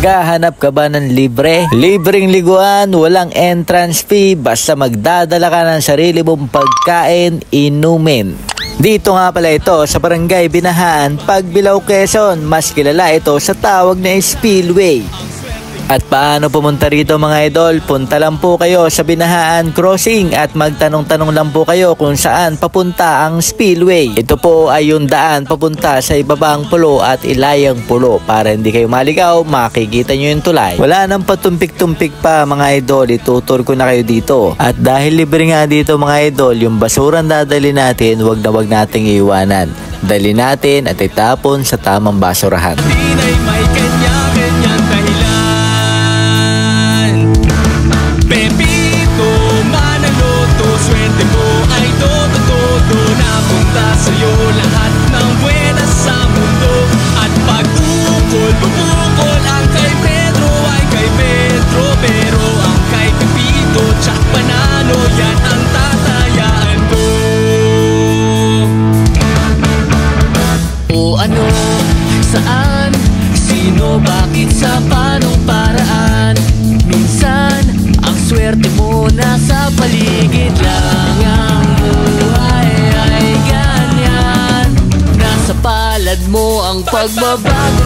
Naghahanap ka ba ng libre? Libreng liguan, walang entrance fee, basta magdadala ka ng sarili mong pagkain, inumin. Dito nga pala ito sa Barangay Binahan, Pagbilao, Quezon. Mas kilala ito sa tawag na Spillway. At paano pumunta rito mga idol? Punta lang po kayo sa Binahan Crossing at magtanong-tanong lang po kayo kung saan papunta ang Spillway. Ito po ay yung daan papunta sa Ibabang Pulo at Ilayang Pulo. Para hindi kayo maligaw, makikita nyo yung tulay. Wala nang patumpik-tumpik pa mga idol, itutur ko na kayo dito. At dahil libre nga dito mga idol, yung basurang dadali natin, wag nating iiwanan. Dali natin at itapon sa tamang basurahan. May kanya-kanyang dahilan. Pepito, Manaloto, swerte mo ay todo-todo. Napunta sa'yo lahat ng buenas sa mundo. At pag-ukol, bubukol, ang kay Pedro ay kay Pedro. Pero ang kay Pepito, tsak Panalo, yan ang tatayaan ko. O ano, saan, sino, bakit, sa panong paraan? Minsan, ang swerte mo nasa paligid lang. Ang buhay ay ganyan, nasa palad mo ang pagbabago.